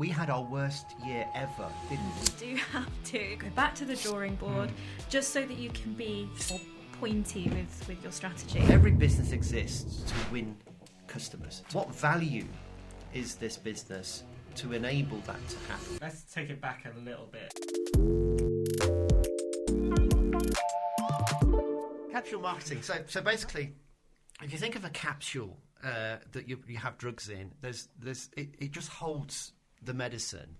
we had our worst year ever, didn't we? You do have to go back to the drawing board just so that you can be more pointy with your strategy. Every business exists to win customers. What value is this business to enable that to happen? Let's take it back a little bit. Capsule marketing. So basically, if you think of a capsule that you have drugs in, it just holds the medicine,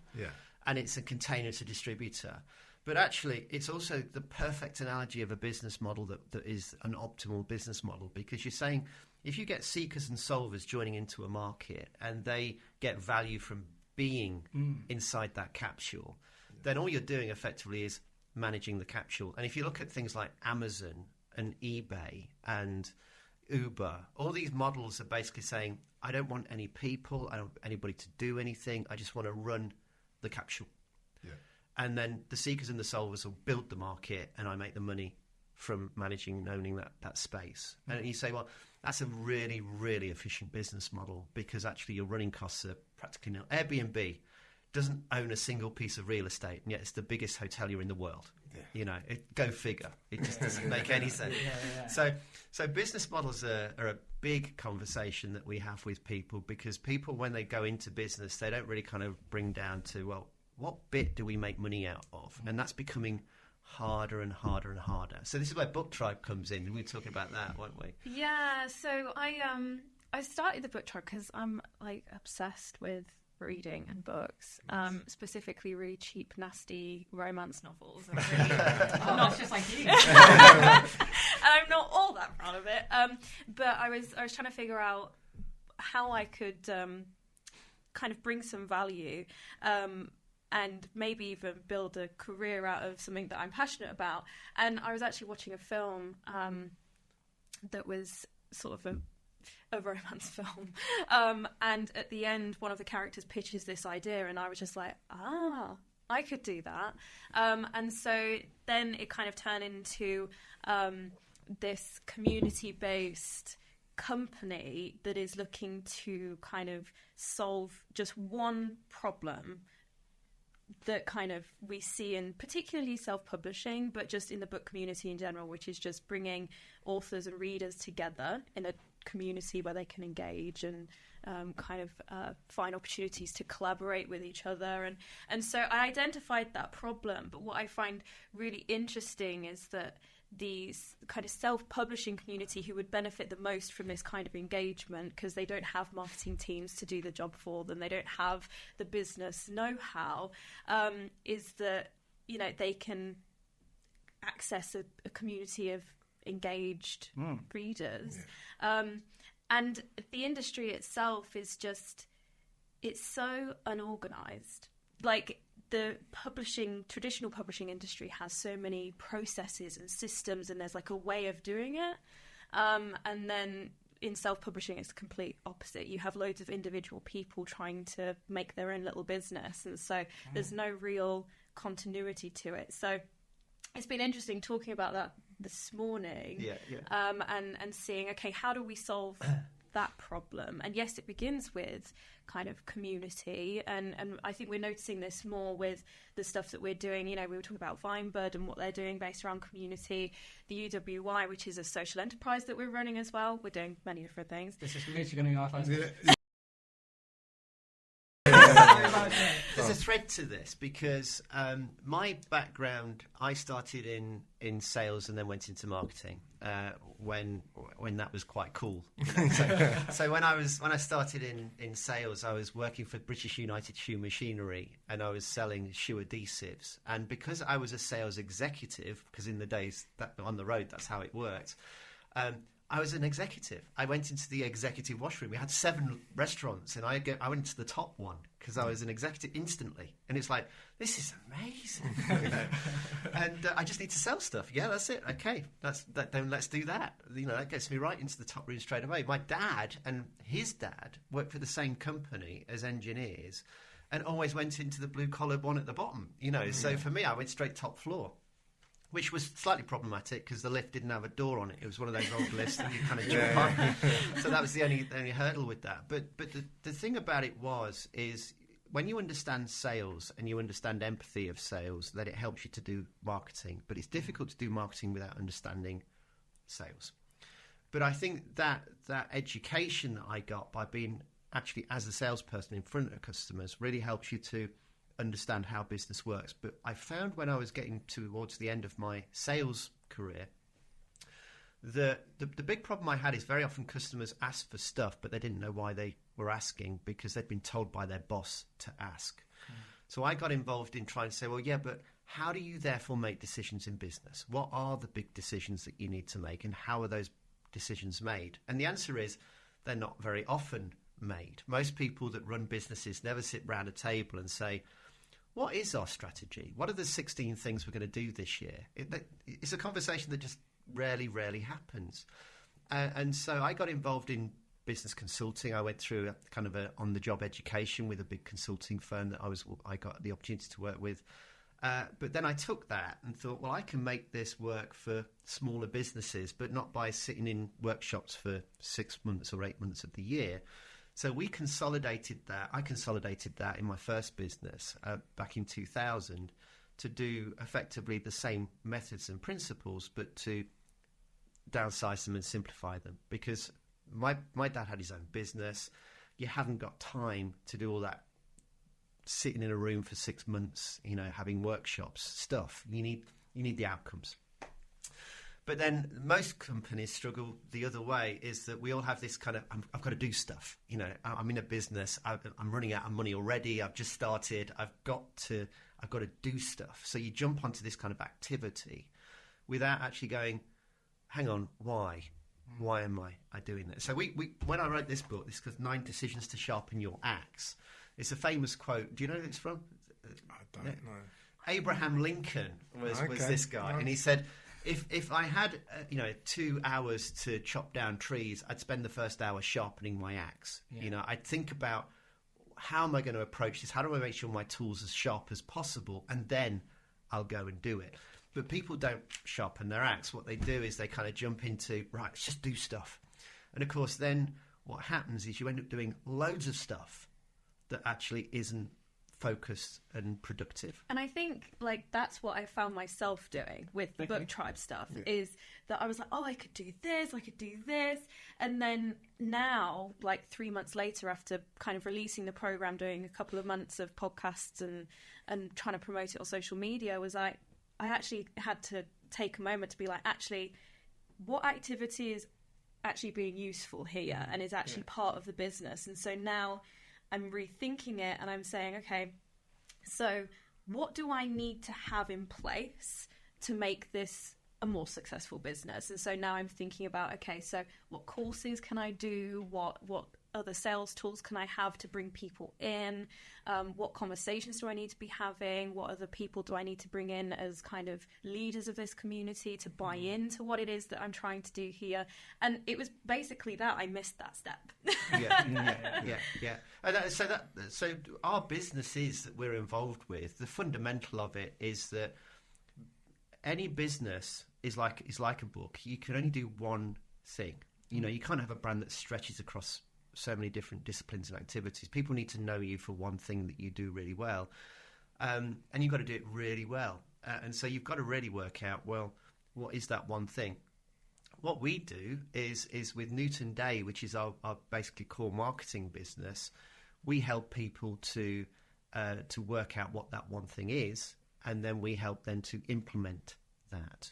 and it's a container to distributor. But actually, it's also the perfect analogy of a business model that is an optimal business model, because you're saying if you get seekers and solvers joining into a market and they get value from being inside that capsule, then all you're doing effectively is managing the capsule. And if you look at things like Amazon and eBay and Uber, all these models are basically saying, I don't want any people, I don't want anybody to do anything, I just want to run the capsule. Yeah. And then the seekers and the solvers will build the market and I make the money from managing and owning that space. And you say, well, that's a really, really efficient business model, because actually your running costs are practically nil. Airbnb doesn't own a single piece of real estate, and yet it's the biggest hotelier in the world. Yeah. You know, go figure. It just doesn't make any sense. So business models are a big conversation that we have with people, because people, when they go into business, they don't really kind of bring down to, well, what bit do we make money out of? And that's becoming harder and harder and harder. So this is where BookTribe comes in. We were talking about that, weren't we? Yeah. So I started the BookTribe because I'm like obsessed with reading and books, specifically really cheap, nasty romance novels. That's just like you. I'm not all that proud of it. But I was trying to figure out how I could kind of bring some value. And maybe even build a career out of something that I'm passionate about. And I was actually watching a film that was sort of a romance film. And at the end, one of the characters pitches this idea, and I was just like, I could do that. And so then it kind of turned into this community-based company that is looking to kind of solve just one problem that kind of we see in particularly self-publishing, but just in the book community in general, which is just bringing authors and readers together in a community where they can engage and kind of find opportunities to collaborate with each other. And so I identified that problem. But what I find really interesting is that these kind of self-publishing community who would benefit the most from this kind of engagement, because they don't have marketing teams to do the job for them, they don't have the business know-how, is that, you know, they can access a community of engaged readers. Yeah. And the industry itself is just, it's so unorganized. Like, the traditional publishing industry has so many processes and systems, and there's like a way of doing it. And then in self-publishing, it's the complete opposite. You have loads of individual people trying to make their own little business. And so there's no real continuity to it. So it's been interesting talking about that this morning. And seeing, okay, how do we solve that problem? And yes, it begins with kind of community, and I think we're noticing this more with the stuff that we're doing. You know, we were talking about Vinebird and what they're doing based around community, the UWI, which is a social enterprise that we're running as well. We're doing many different things. This is literally going to go There's a thread to this, because my background, I started in sales and then went into marketing when that was quite cool. You know? So when I started in sales, I was working for British United Shoe Machinery, and I was selling shoe adhesives. And because I was a sales executive, because in the days that on the road that's how it worked. I was an executive. I went into the executive washroom. We had 7 restaurants, and I went into the top one because I was an executive instantly. And it's like, this is amazing. You know? And I just need to sell stuff. Yeah, that's it. Okay, then let's do that. You know, that gets me right into the top room straight away. My dad and his dad worked for the same company as engineers, and always went into the blue-collar one at the bottom. You know, so for me, I went straight top floor, which was slightly problematic because the lift didn't have a door on it. It was one of those old lifts that you kind of jump on. So that was the only hurdle with that. But the thing about it is when you understand sales and you understand empathy of sales, then it helps you to do marketing. But it's difficult to do marketing without understanding sales. But I think that education that I got by being actually as a salesperson in front of customers really helps you to understand how business works. But I found when I was getting towards the end of my sales career, the big problem I had is very often customers ask for stuff, but they didn't know why they were asking because they'd been told by their boss to ask. So I got involved in trying to say, well, yeah, but how do you therefore make decisions in business? What are the big decisions that you need to make, and how are those decisions made? And the answer is they're not very often made. Most people that run businesses never sit round a table and say, what is our strategy? What are the 16 things we're going to do this year? It's a conversation that just rarely happens. And so I got involved in business consulting. I went through a kind of a on-the-job education with a big consulting firm that I got the opportunity to work with. But then I took that and thought, well, I can make this work for smaller businesses, but not by sitting in workshops for 6 months or 8 months of the year. So we consolidated that. I consolidated that in my first business back in 2000 to do effectively the same methods and principles, but to downsize them and simplify them. Because my dad had his own business. You haven't got time to do all that sitting in a room for 6 months, having workshops stuff. You need the outcomes. But then most companies struggle the other way, is that we all have this kind of, I've got to do stuff. I'm in a business, I'm running out of money already, I've just started, I've got to do stuff. So you jump onto this kind of activity without actually going, hang on, why? Why am I doing this? So we when I wrote this book, this was 9 Decisions to Sharpen Your Axe. It's a famous quote. Do you know who it's from? I don't know. Abraham Lincoln was this guy, and he said, if I had 2 hours to chop down trees, I'd spend the first hour sharpening my axe. Yeah. I'd think about, how am I going to approach this? How do I make sure my tool's as sharp as possible? And then I'll go and do it. But people don't sharpen their axe. What they do is they kind of jump into, right, let's just do stuff. And of course, then what happens is you end up doing loads of stuff that actually isn't focused and productive. And I think that's what I found myself doing with the BookTribe stuff, is that I was like, oh, I could do this, and then now, 3 months later, after kind of releasing the program, doing a couple of months of podcasts and trying to promote it on social media, was I actually had to take a moment to be like, actually, what activity is actually being useful here and is actually part of the business? And so now I'm rethinking it and I'm saying, okay, so what do I need to have in place to make this a more successful business? And so now I'm thinking about, okay, so what courses can I do? What other sales tools can I have to bring people in? What conversations do I need to be having? What other people do I need to bring in as kind of leaders of this community to buy into what it is that I'm trying to do here? And it was basically that. I missed that step. Yeah. And so our businesses that we're involved with, the fundamental of it is that any business is like a book. You can only do one thing. You can't have a brand that stretches across so many different disciplines and activities. People need to know you for one thing that you do really well, and you've got to do it really well. And so you've got to really work out, well, what is that one thing? What we do is with Newton Day, which is our basically core marketing business, we help people to work out what that one thing is, and then we help them to implement that.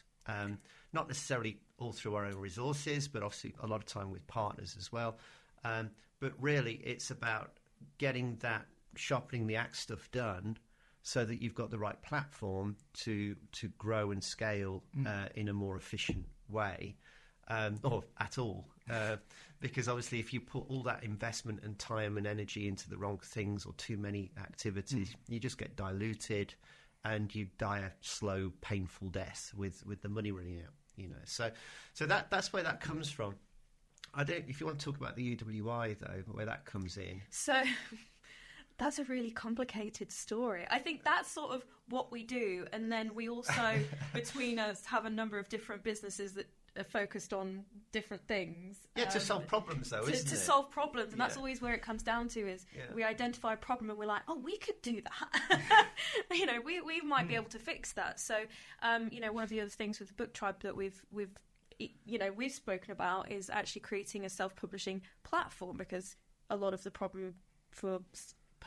Not necessarily all through our own resources, but obviously a lot of time with partners as well. But really, it's about getting that sharpening the axe stuff done so that you've got the right platform to grow and scale in a more efficient way, or at all. Because obviously, if you put all that investment and time and energy into the wrong things or too many activities, you just get diluted and you die a slow, painful death with the money running out. So that's where that comes from. If you want to talk about the UWI though, where that comes in. So That's a really complicated story. I think that's sort of what we do. And then we also, between us, have a number of different businesses that are focused on different things. Yeah, to solve problems, though, isn't it? To solve problems. And that's always where it comes down to is we identify a problem and we're like, oh, we could do that. We might be able to fix that. So, one of the other things with BookTribe that we've spoken about is actually creating a self-publishing platform, because a lot of the problem for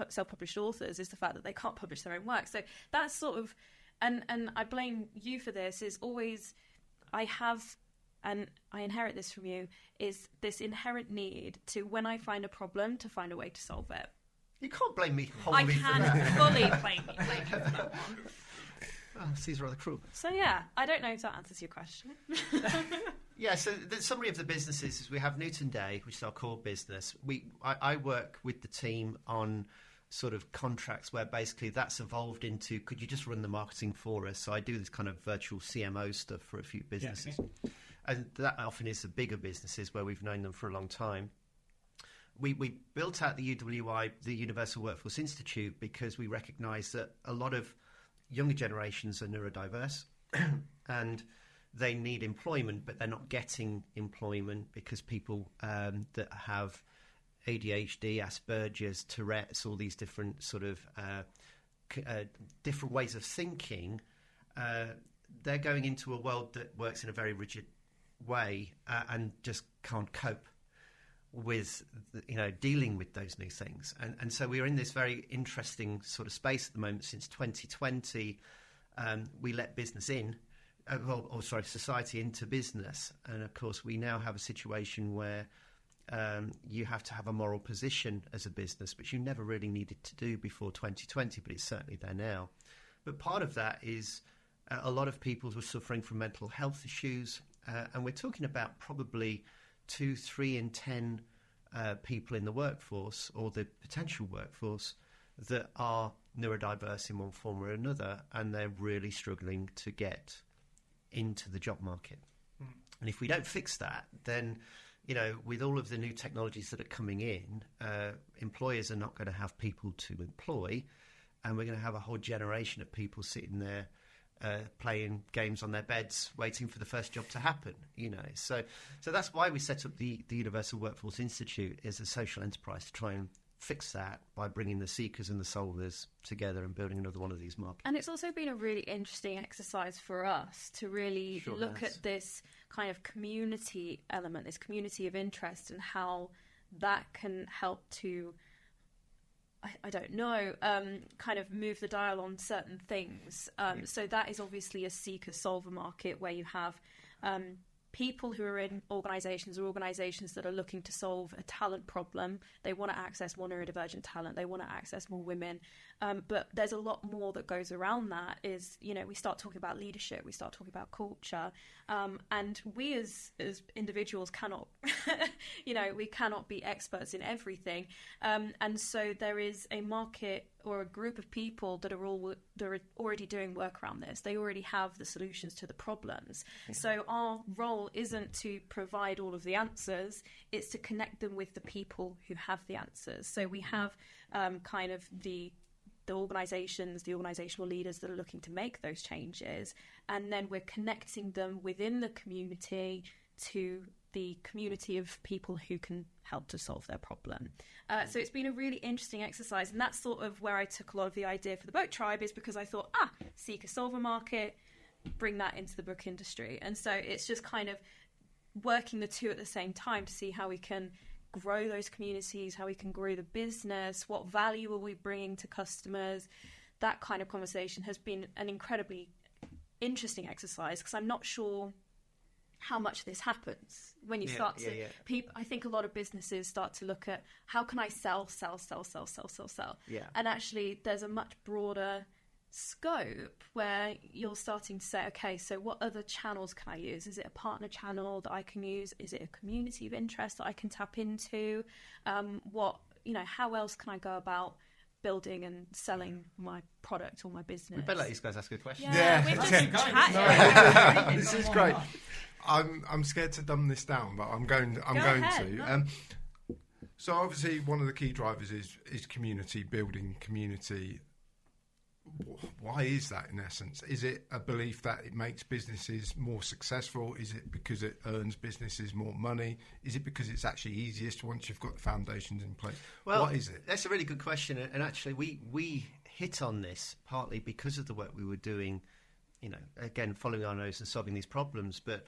self-published authors is the fact that they can't publish their own work. So that's sort of, and I blame you for this, is always I have, and I inherit this from you, is this inherent need to, when I find a problem, to find a way to solve it. You can't blame me wholly for that. I can fully blame you for that one. Oh, seems rather cruel. So yeah, I don't know if that answers your question. Yeah, so the summary of the businesses is we have Newton Day, which is our core business. I work with the team on sort of contracts where basically that's evolved into, could you just run the marketing for us? So I do this kind of virtual CMO stuff for a few businesses. Yeah. And that often is the bigger businesses where we've known them for a long time. We built out the UWI, the Universal Workforce Institute, because we recognise that a lot of younger generations are neurodiverse and they need employment, but they're not getting employment because people that have ADHD, Asperger's, Tourette's, all these different sort of different ways of thinking, they're going into a world that works in a very rigid way and just can't cope with dealing with those new things. And so we're in this very interesting sort of space at the moment. Since 2020, we let business in, society into business. And of course, we now have a situation where you have to have a moral position as a business, which you never really needed to do before 2020, but it's certainly there now. But part of that is a lot of people were suffering from mental health issues, and we're talking about probably 2-3 in 10 people in the workforce or the potential workforce that are neurodiverse in one form or another, and they're really struggling to get into the job market. And if we don't fix that, then with all of the new technologies that are coming in, employers are not going to have people to employ, and we're going to have a whole generation of people sitting there playing games on their beds, waiting for the first job to happen. So that's why we set up the Universal Workforce Institute as a social enterprise to try and fix that by bringing the seekers and the solvers together and building another one of these markets. And it's also been a really interesting exercise for us to really look at this kind of community element, this community of interest, and how that can help to, I don't know, kind of move the dial on certain things. So that is obviously a seeker-solver market where you have people who are in organisations or organisations that are looking to solve a talent problem. They want to access more neurodivergent talent. They want to access more women. But there's a lot more that goes around that. Is, we start talking about leadership. We start talking about culture. And we as individuals cannot, we cannot be experts in everything. And so there is a market or a group of people that are already doing work around this. They already have the solutions to the problems. Yeah. So our role isn't to provide all of the answers, it's to connect them with the people who have the answers. So we have kind of the organisations, the organisational leaders that are looking to make those changes, and then we're connecting them within the community to the community of people who can help to solve their problem. So it's been a really interesting exercise, and that's sort of where I took a lot of the idea for the BookTribe, is because I thought, seeker-solver market, bring that into the book industry. And so it's just kind of working the two at the same time to see how we can grow those communities, how we can grow the business, what value are we bringing to customers. That kind of conversation has been an incredibly interesting exercise, because I'm not sure how much this happens when you start to people. I think a lot of businesses start to look at, how can I sell. And actually there's a much broader scope where you're starting to say, okay, so what other channels can I use? Is it a partner channel that I can use? Is it a community of interest that I can tap into? How else can I go about building and selling my product or my business? We better let these guys ask a question. We've just chatted. This is great. I'm scared to dumb this down, but I'm going to. So obviously one of the key drivers is community, building community. Why is that in essence? Is it a belief that it makes businesses more successful? Is it because it earns businesses more money? Is it because it's actually easiest once you've got the foundations in place? Well, what is it? That's a really good question. And actually we hit on this partly because of the work we were doing, again, following our nose and solving these problems. But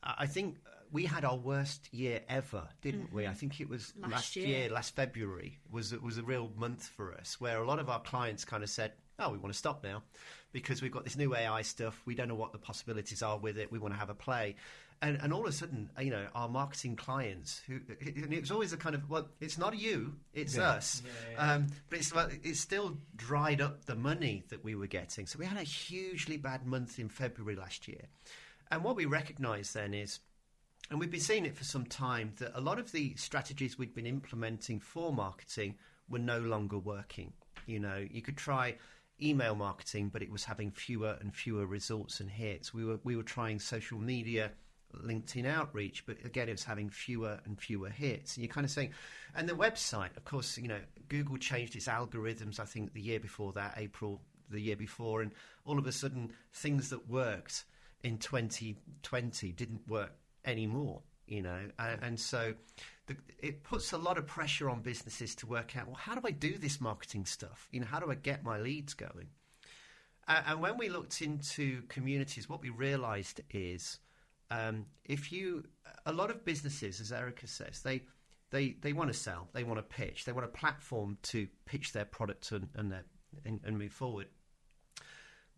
I think we had our worst year ever, didn't we? I think it was last year, last February was a real month for us, where a lot of our clients kind of said, "Oh, we want to stop now because we've got this new AI stuff. We don't know what the possibilities are with it. We want to have a play." And all of a sudden, our marketing clients, and it was always a kind of, well, it's not you, it's us. But it's still dried up the money that we were getting. So we had a hugely bad month in February last year. And what we recognised then is, and we've been seeing it for some time, that a lot of the strategies we'd been implementing for marketing were no longer working. You could try email marketing, but it was having fewer and fewer results and hits. We were trying social media, LinkedIn outreach, but again, it was having fewer and fewer hits. And you're kind of saying, and the website, of course, Google changed its algorithms, I think the year before that, April the year before, and all of a sudden things that worked in 2020 didn't work anymore, and so it puts a lot of pressure on businesses to work out, well, how do I do this marketing stuff? How do I get my leads going? And when we looked into communities, what we realized is a lot of businesses, as Erica says, they want to sell, they want to pitch, they want a platform to pitch their product and move forward.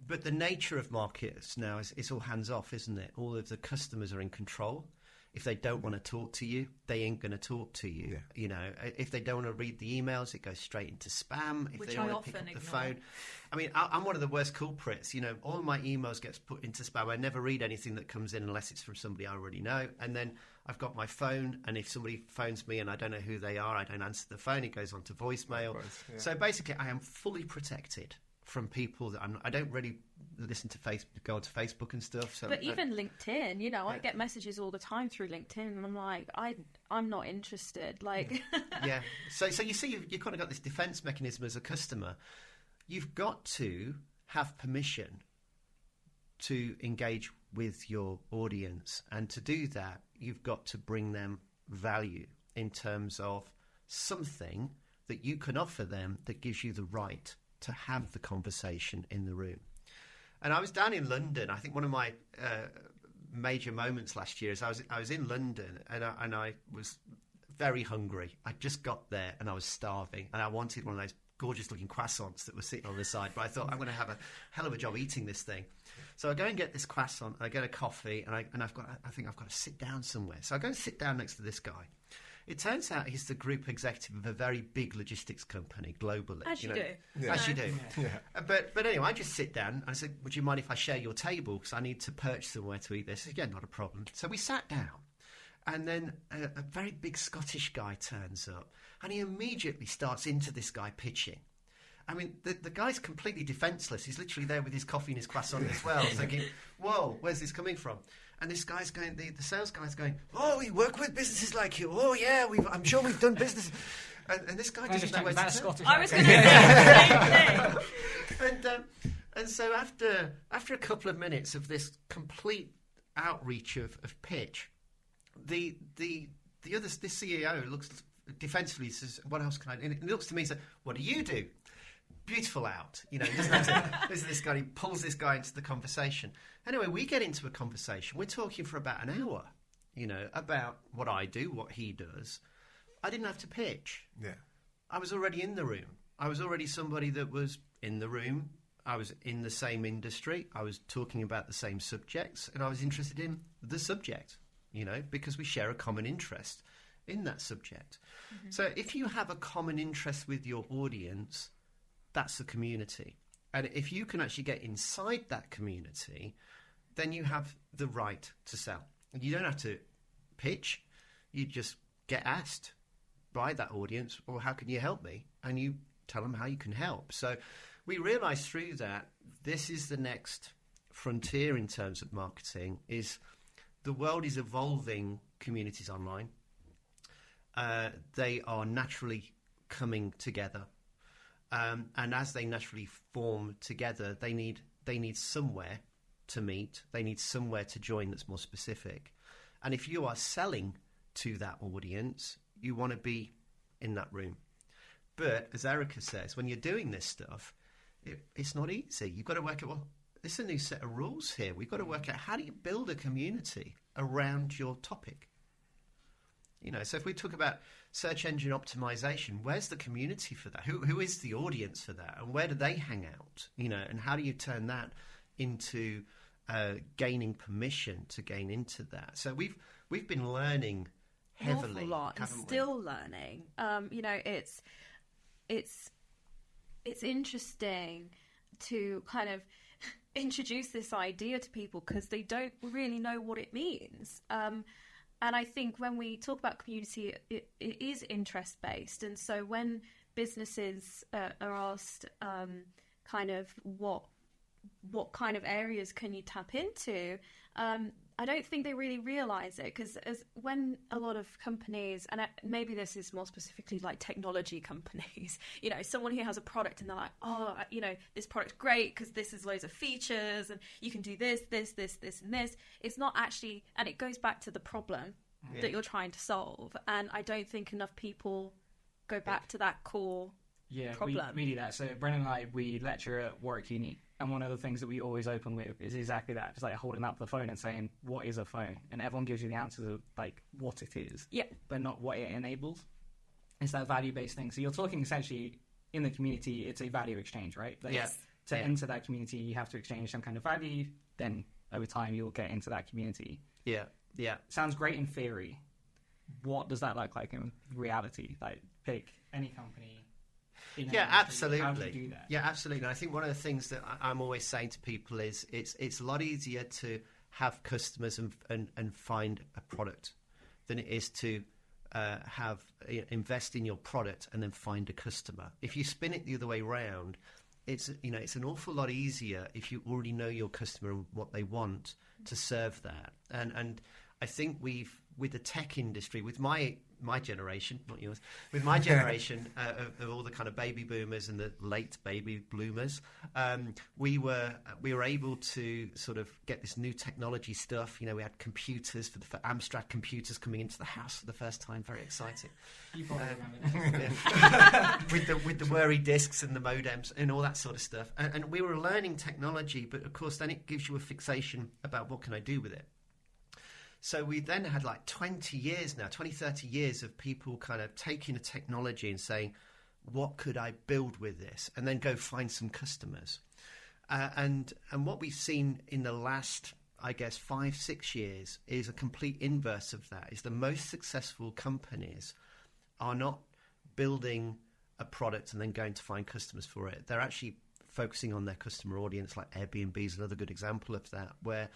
But the nature of markets now is it's all hands off, isn't it? All of the customers are in control. If they don't want to talk to you, they ain't going to talk to you. Yeah. If they don't want to read the emails, it goes straight into spam. If they don't want to pick up the phone, I mean, I'm one of the worst culprits. All of my emails gets put into spam. I never read anything that comes in unless it's from somebody I already know. And then I've got my phone, and if somebody phones me and I don't know who they are, I don't answer the phone. It goes on to voicemail. Yeah. So basically, I am fully protected from people that I don't really listen to go onto Facebook and stuff. So, but even LinkedIn, I get messages all the time through LinkedIn, and I'm like, I'm not interested. Like, yeah. So you see, you've kind of got this defense mechanism as a customer. You've got to have permission to engage with your audience, and to do that, you've got to bring them value in terms of something that you can offer them that gives you the right to have the conversation in the room. And I was down in London. I think one of my major moments last year is I was in London, and I was very hungry. I just got there and I was starving, and I wanted one of those gorgeous looking croissants that were sitting on the side, but I thought, I'm going to have a hell of a job eating this thing. So I go and get this croissant, I get a coffee, and I think I've got to sit down somewhere. So I go and sit down next to this guy. It turns out he's the group executive of a very big logistics company globally. As you do. Yeah. As you do. Yeah. But anyway, I just sit down and I said, would you mind if I share your table? Because I need to perch somewhere to eat this. He said, yeah, not a problem. So we sat down, and then a very big Scottish guy turns up, and he immediately starts into this guy pitching. I mean, the guy's completely defenceless. He's literally there with his coffee and his croissant as well, thinking, whoa, where's this coming from? And this guy's going, the sales guy's going, oh, we work with businesses like you. Oh, yeah, I'm sure we've done business. And this guy doesn't know where to turn. I was going to say the same thing. And so after a couple of minutes of this complete outreach of pitch, the CEO looks defensively, says, what else can I do? And he looks to me and says, what do you do? Beautiful out. He doesn't have to listen to this guy. He pulls this guy into the conversation. Anyway, we get into a conversation. We're talking for about an hour, about what I do, what he does. I didn't have to pitch. Yeah. I was already in the room. I was already somebody that was in the room. I was in the same industry. I was talking about the same subjects, and I was interested in the subject, because we share a common interest in that subject. Mm-hmm. So if you have a common interest with your audience, that's the community. And if you can actually get inside that community, then you have the right to sell. You don't have to pitch. You just get asked by that audience, well, how can you help me? And you tell them how you can help. So we realised through that this is the next frontier in terms of marketing, is the world is evolving communities online. they are naturally coming together. And as they naturally form together, they need somewhere to meet. They need somewhere to join that's more specific. And if you are selling to that audience, you want to be in that room. But as Erica says, when you're doing this stuff, it's not easy. You've got to work out, well, this is a new set of rules here. We've got to work out, how do you build a community around your topic? So if we talk about search engine optimization, where's the community for that? Who is the audience for that? And where do they hang out? And how do you turn that into gaining permission to gain into that? So we've been learning heavily, an awful lot, and still learning. It's interesting to kind of introduce this idea to people because they don't really know what it means. And I think when we talk about community, it is interest-based. And so when businesses are asked kind of what kind of areas can you tap into, I don't think they really realise it, because when a lot of companies, and maybe this is more specifically like technology companies, someone who has a product and they're like, oh, this product's great because this is loads of features and you can do this, and this. It's not actually, and it goes back to the problem that you're trying to solve. And I don't think enough people go back to that core problem. We do that. So Brennan and I, we lecture at Warwick Uni. And one of the things that we always open with is exactly that, just like holding up the phone and saying, what is a phone? And everyone gives you the answers of like what it is, but not what it enables. It's that value-based thing. So you're talking essentially in the community, it's a value exchange, right? Like, to enter that community, you have to exchange some kind of value. Then over time, you'll get into that community. Yeah. Sounds great in theory. What does that look like in reality? Like, pick any company. Absolutely. How do you do that? Yeah, absolutely. And I think one of the things that I'm always saying to people is it's a lot easier to have customers and find a product than it is to invest in your product and then find a customer. If you spin it the other way around, it's an awful lot easier if you already know your customer and what they want to serve that. And I think with the tech industry, with my generation, not yours, with my generation of all the kind of baby boomers and the late baby bloomers, we were able to sort of get this new technology stuff. We had computers for Amstrad computers coming into the house for the first time. Very exciting. You probably remember with the worry discs and the modems and all that sort of stuff. And we were learning technology, but of course then it gives you a fixation about what can I do with it. So we then had like 30 years of people kind of taking a technology and saying, what could I build with this? And then go find some customers. And what we've seen in the last, I guess, 5-6 years is a complete inverse of that. Is the most successful companies are not building a product and then going to find customers for it. They're actually focusing on their customer audience, like Airbnb is another good example of that, where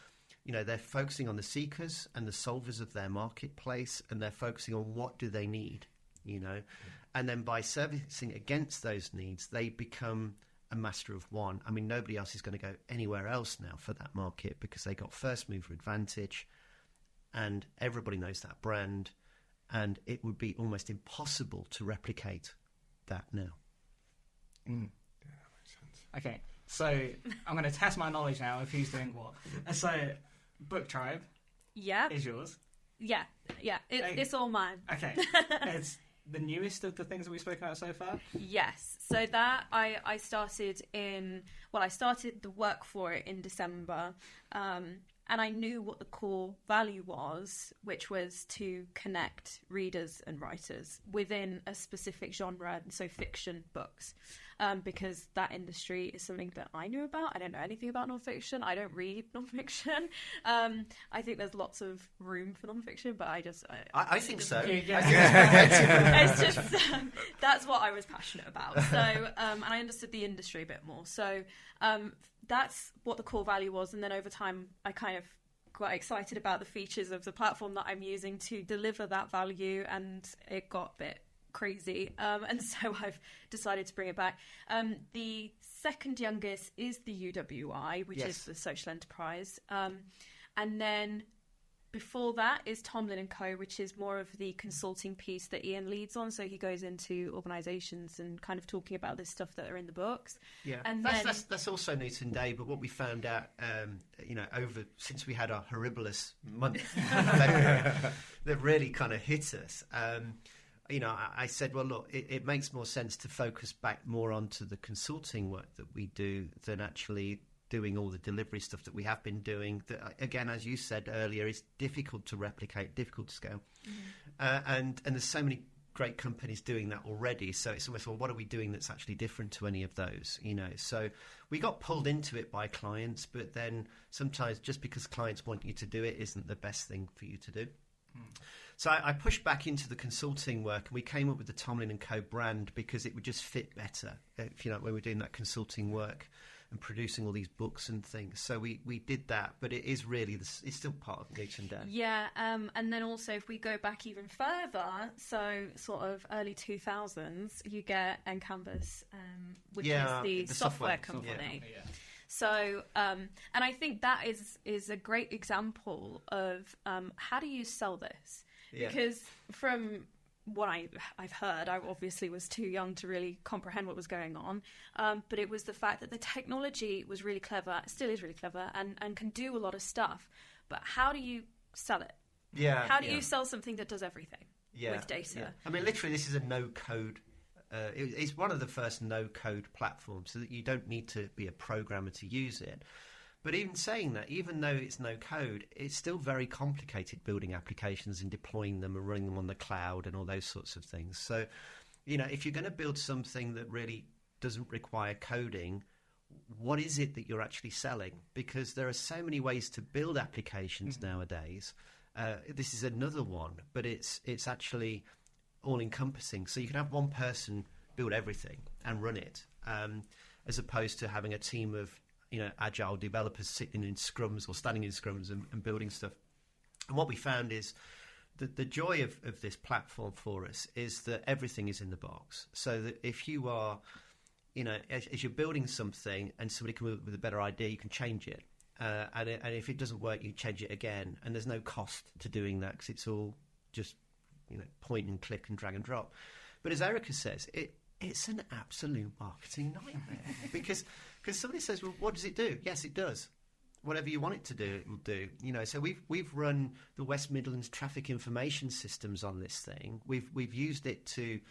they're focusing on the seekers and the solvers of their marketplace, and they're focusing on what do they need, and then by servicing against those needs, they become a master of one. I mean, nobody else is going to go anywhere else now for that market because they got first mover advantage, and everybody knows that brand, and it would be almost impossible to replicate that now. Yeah, that makes sense. Okay, so I'm going to test my knowledge now of who's doing what. So BookTribe is yours. Yeah. It's all mine. Okay. It's the newest of the things that we've spoken about so far? Yes. So that I started I started the work for it in December. And I knew what the core value was, which was to connect readers and writers within a specific genre, so fiction books, because that industry is something that I knew about. I don't know anything about nonfiction. I don't read nonfiction. I think there's lots of room for nonfiction, but I think so. It's just that's what I was passionate about. So, and I understood the industry a bit more. So. That's what the core value was, and then over time I kind of got excited about the features of the platform that I'm using to deliver that value, and it got a bit crazy, and so I've decided to bring it back. The second youngest is the UWI, which is the social enterprise, and then before that is Tomlin Co, which is more of the consulting piece that Ian leads on. So he goes into organisations and kind of talking about this stuff that are in the books. Yeah, and that's also Newton Day. But what we found out, since we had our horribilis month that really kind of hit us. I said, well, look, it makes more sense to focus back more onto the consulting work that we do than actually doing all the delivery stuff that we have been doing. That, again, as you said earlier, is difficult to replicate, difficult to scale. And there's so many great companies doing that already. So it's almost, well, what are we doing that's actually different to any of those? So we got pulled into it by clients, but then sometimes just because clients want you to do it isn't the best thing for you to do. So I pushed back into the consulting work, and we came up with the Tomlin Co brand because it would just fit better, when we're doing that consulting work and producing all these books and things. So we did that, but it is really it's still part of Newton Day. Yeah, and then also if we go back even further, so sort of early 2000s, you get encanvas, which is the software company. Yeah. So, and I think that is a great example of how do you sell this? Yeah. Because from what I've heard, I obviously was too young to really comprehend what was going on, but it was the fact that the technology was really clever, still is really clever, and can do a lot of stuff. But how do you sell it? Yeah. How do you sell something that does everything with data? Yeah. I mean, literally, this is a no-code. It's one of the first no-code platforms, so that you don't need to be a programmer to use it. But even saying that, even though it's no code, it's still very complicated building applications and deploying them and running them on the cloud and all those sorts of things. So, if you're going to build something that really doesn't require coding, what is it that you're actually selling? Because there are so many ways to build applications nowadays. This is another one, but it's actually all-encompassing. So you can have one person build everything and run it, as opposed to having a team of agile developers sitting in scrums or standing in scrums and building stuff. And what we found is that the joy of this platform for us is that everything is in the box. So that if you are, as you're building something and somebody comes up with a better idea, you can change it. And if it doesn't work, you change it again. And there's no cost to doing that because it's all just, point and click and drag and drop. But as Erica says, it's an absolute marketing nightmare because somebody says, well, what does it do? Yes, it does. Whatever you want it to do, it will do. So we've run the West Midlands traffic information systems on this thing. We've used it to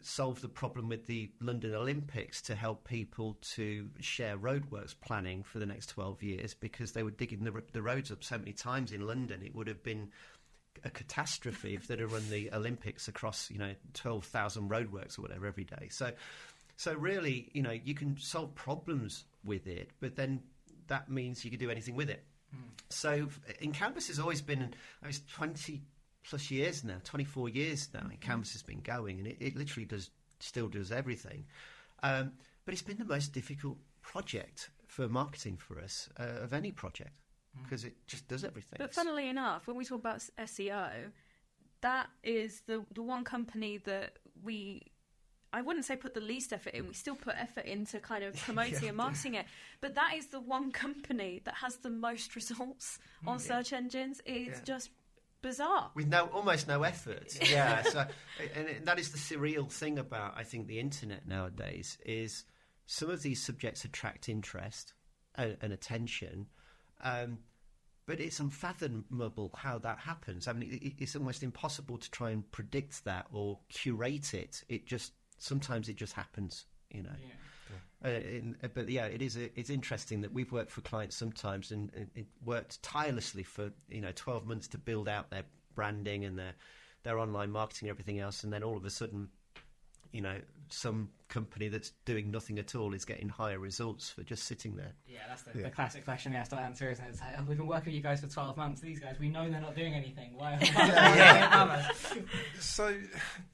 solve the problem with the London Olympics to help people to share roadworks planning for the next 12 years because they were digging the roads up so many times in London. It would have been a catastrophe if they'd have run the Olympics across 12,000 roadworks or whatever every day. So really, you can solve problems with it, but then that means you can do anything with it. So encanvas has always been, it's 20 plus years now, 24 years now. Encanvas has been going, and it literally still does everything. But it's been the most difficult project for marketing for us of any project. Because it just does everything. But funnily enough, when we talk about SEO, that is the one company that I wouldn't say put the least effort in. We still put effort into kind of promoting and marketing it. But that is the one company that has the most results on search engines. It's just bizarre. With almost no effort. Yeah. So, and that is the surreal thing about, I think, the internet nowadays is some of these subjects attract interest and attention. But it's unfathomable how that happens. I mean, it's almost impossible to try and predict that or curate it. Sometimes it just happens, But it's interesting that we've worked for clients sometimes and it worked tirelessly for 12 months to build out their branding and their online marketing and everything else, and then all of a sudden, some company that's doing nothing at all is getting higher results for just sitting there. Yeah, that's the classic question you have to answer, isn't it? It's like, we've been working with you guys for 12 months. These guys, we know they're not doing anything. Why? So,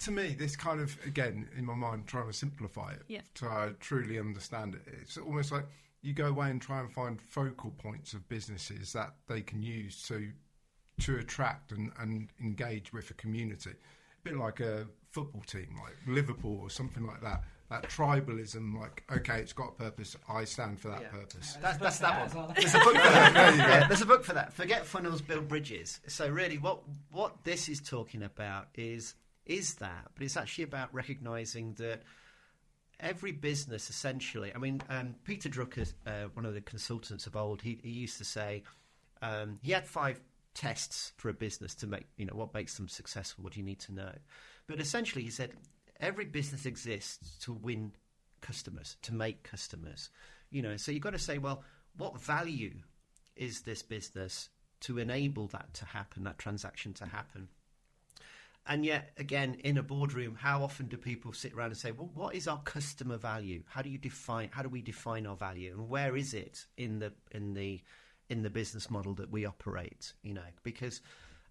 to me, this kind of, again, in my mind, trying to simplify it so I truly understand it. It's almost like you go away and try and find focal points of businesses that they can use to attract and engage with a community. A bit like a football team, like Liverpool or something like that. that tribalism, like, okay, it's got a purpose, I stand for that purpose. That's that one. There's a book for that. There's a book for that. Forget funnels, build bridges. So really what this is talking about is that, but it's actually about recognising that every business essentially, I mean, Peter Drucker, one of the consultants of old, he used to say he had 5 tests for a business to make, what makes them successful, what do you need to know. But essentially he said every business exists to win customers, to make customers. So you've got to say, well, what value is this business to enable that to happen, that transaction to happen? And yet, again, in a boardroom, how often do people sit around and say, well, what is our customer value? How do we define our value? And where is it in the business model that we operate? Because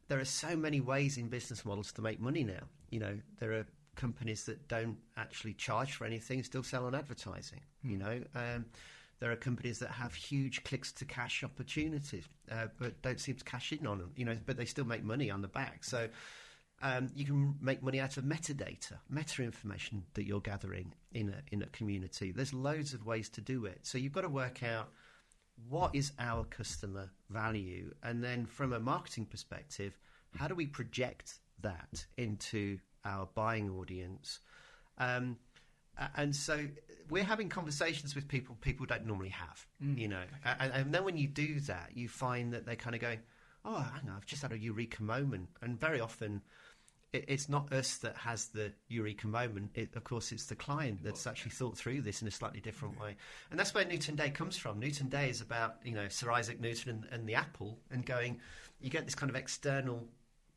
there are so many ways in business models to make money now. There are companies that don't actually charge for anything, still sell on advertising. There are companies that have huge clicks to cash opportunities, but don't seem to cash in on them. But they still make money on the back. So you can make money out of metadata, meta information that you're gathering in a community. There's loads of ways to do it. So you've got to work out what is our customer value, and then from a marketing perspective, how do we project that into our buying audience? And so we're having conversations with people don't normally have, and then when you do that, you find that they're kind of going, oh, hang on, I've just had a eureka moment. And very often it's not us that has the eureka moment. Of course, it's the client that's actually thought through this in a slightly different way. And that's where Newton Day comes from. Newton Day is about, Sir Isaac Newton and the apple, and going, you get this kind of external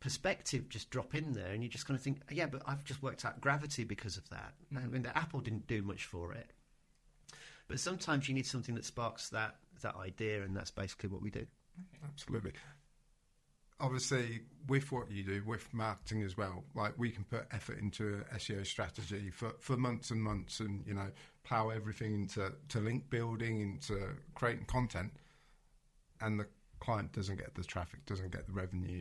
perspective just drop in there, and you just kind of think, yeah, but I've just worked out gravity because of that. I mean, the apple didn't do much for it. But sometimes you need something that sparks that idea, and that's basically what we do. Absolutely. Obviously, with what you do, with marketing as well, like, we can put effort into an SEO strategy for months and months, and plough everything into link building, into creating content, and the client doesn't get the traffic, doesn't get the revenue.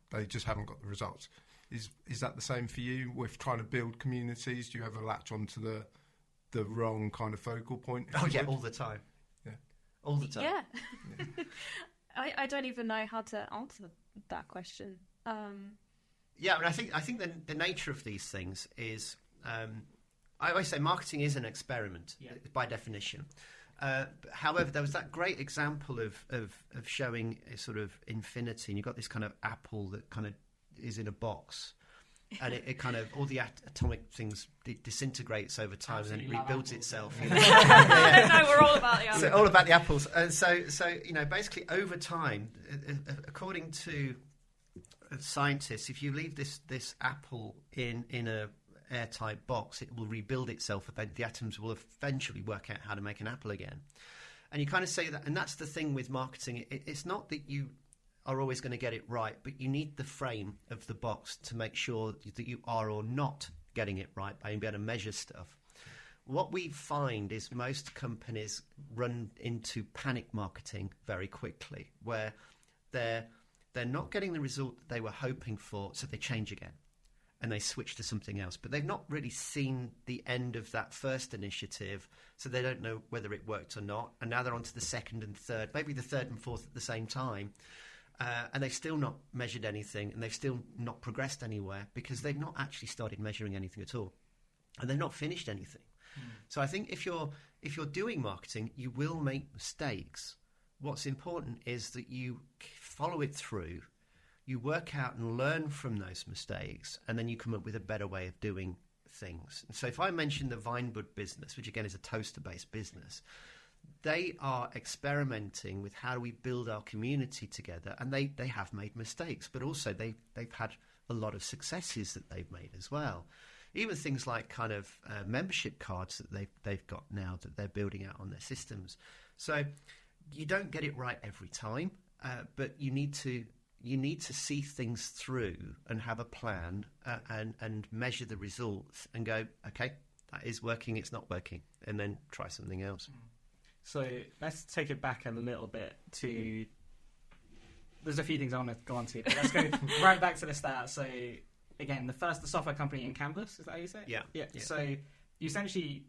They just haven't got the results. Is that the same for you with trying to build communities? Do you ever latch onto the wrong kind of focal point? Oh yeah, all the time. Yeah, all the time. Yeah. I don't even know how to answer that question. Yeah, I mean, I think the nature of these things is, I always say marketing is an experiment by definition. However, there was that great example of showing a sort of infinity, and you've got this kind of apple that kind of is in a box, and it kind of, all the atomic things disintegrates over time. Absolutely, and then it rebuilds itself. I don't know, we're all about the apples. So all about the apples. And so basically over time, according to scientists, if you leave this apple in a airtight box, it will rebuild itself. The atoms will eventually work out how to make an apple again. And you kind of say that, and that's the thing with marketing. It's not that you are always going to get it right, but you need the frame of the box to make sure that you are or not getting it right by being able to measure stuff. What we find is most companies run into panic marketing very quickly, where they're not getting the result that they were hoping for, so they change again and they switch to something else. But they've not really seen the end of that first initiative, so they don't know whether it worked or not. And now they're on to the second and third, maybe the third and fourth at the same time. And they've still not measured anything, and they've still not progressed anywhere, because they've not actually started measuring anything at all, and they've not finished anything. So I think if you're doing marketing, you will make mistakes. What's important is that you follow it through, you work out and learn from those mistakes, and then you come up with a better way of doing things. So if I mention the Vinebud business, which again is a toaster-based business, they are experimenting with how do we build our community together, and they have made mistakes, but also they've had a lot of successes that they've made as well. Even things like kind of membership cards that they've got now that they're building out on their systems. So you don't get it right every time, but you need to see things through and have a plan and measure the results and go, okay, that is working, it's not working, and then try something else. So let's take it back a little bit to... There's a few things I want to go on to, but let's go right back to the start. So again, the software company encanvas, is that how you say it? Yeah. So you essentially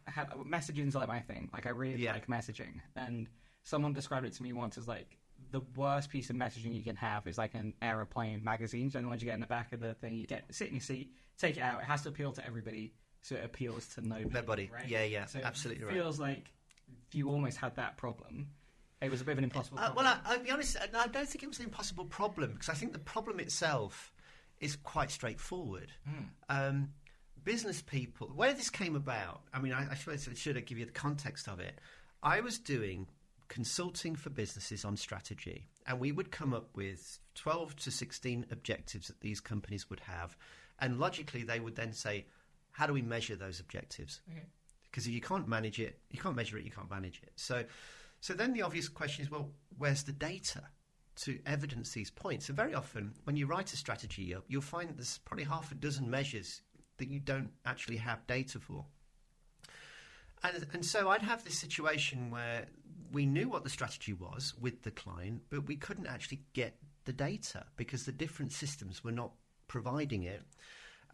have messaging's like my thing. Like I really like messaging, and someone described it to me once as like the worst piece of messaging you can have is like an aeroplane magazine. So the ones you get in the back of the thing, you sit in your seat, take it out. It has to appeal to everybody, so it appeals to nobody. Right? Yeah, so absolutely it right. Feels like you almost had that problem. It was a bit of an impossible problem. Well, I'll be honest, I don't think it was an impossible problem, because I think the problem itself is quite straightforward. Business people, where this came about, I mean, I suppose I should give you the context of it. I was doing consulting for businesses on strategy, and we would come up with 12 to 16 objectives that these companies would have, and logically they would then say, how do we measure those objectives? Because if you can't manage it, you can't measure it, you can't manage it. So then the obvious question is, well, where's the data to evidence these points? And very often when you write a strategy up, you'll find that there's probably half a dozen measures that you don't actually have data for. And so I'd have this situation where we knew what the strategy was with the client, but we couldn't actually get the data because the different systems were not providing it.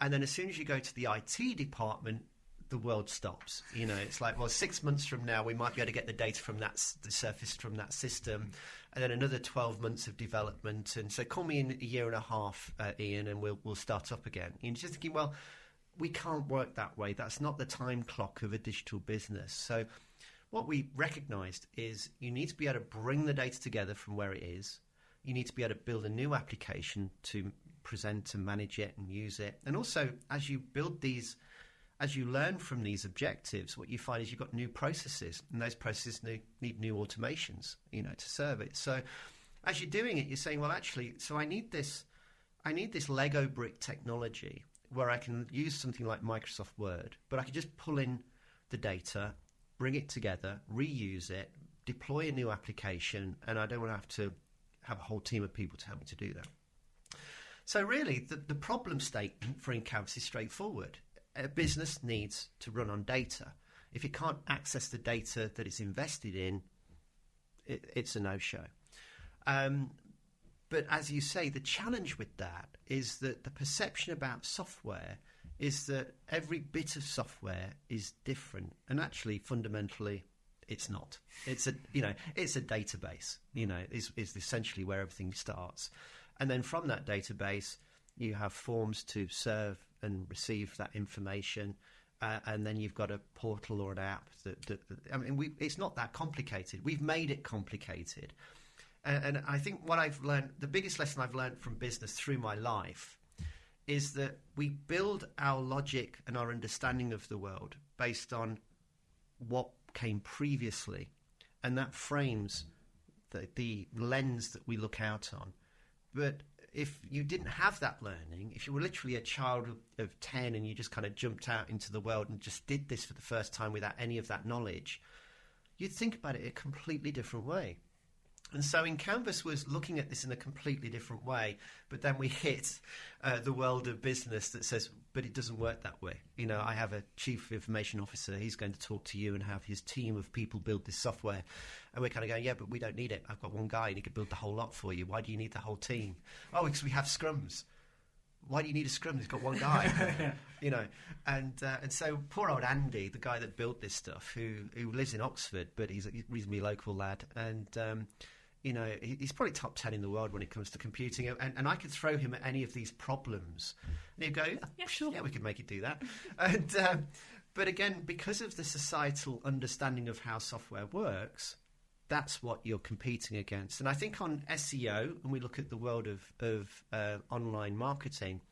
And then as soon as you go to the IT department, the world stops. You know, it's like, well, 6 months from now, we might be able to get the data from the surface from that system, and then another 12 months of development. And so call me in a year and a half, Ian, and we'll start up again. You're just thinking, well, we can't work that way. That's not the time clock of a digital business. So what we recognised is you need to be able to bring the data together from where it is. You need to be able to build a new application to present and manage it and use it. And also, as you build these, as you learn from these objectives, what you find is you've got new processes, and those processes need new automations, you know, to serve it. So as you're doing it, you're saying, well, actually, so I need this Lego brick technology where I can use something like Microsoft Word, but I can just pull in the data, bring it together, reuse it, deploy a new application, and I don't want to have to have a whole team of people to help me to do that. So really, the problem statement for encanvas is straightforward. A business needs to run on data. If it can't access the data that it's invested in, it's a no-show. But as you say, the challenge with that is that the perception about software is that every bit of software is different, and actually, fundamentally, it's not. It's a database. You know, is essentially where everything starts, and then from that database, you have forms to serve and receive that information, and then you've got a portal or an app. It's not that complicated. We've made it complicated. And I think what I've learned, the biggest lesson I've learned from business through my life, is that we build our logic and our understanding of the world based on what came previously, and that frames the lens that we look out on. But if you didn't have that learning, if you were literally a child of 10 and you just kind of jumped out into the world and just did this for the first time without any of that knowledge, you'd think about it a completely different way. And so encanvas was looking at this in a completely different way, but then we hit the world of business that says, but it doesn't work that way. You know, I have a chief information officer, he's going to talk to you and have his team of people build this software. And we're kind of going, yeah, but we don't need it. I've got one guy and he could build the whole lot for you. Why do you need the whole team? Oh, because we have scrums. Why do you need a scrum? He's got one guy, you know. And so poor old Andy, the guy that built this stuff, who lives in Oxford, but he's a reasonably local lad, and you know, he's probably top 10 in the world when it comes to computing, and I could throw him at any of these problems and he'd go, yeah, sure, yeah, we could make it do that. And but again, because of the societal understanding of how software works, that's what you're competing against. And I think on SEO, when we look at the world of online marketing,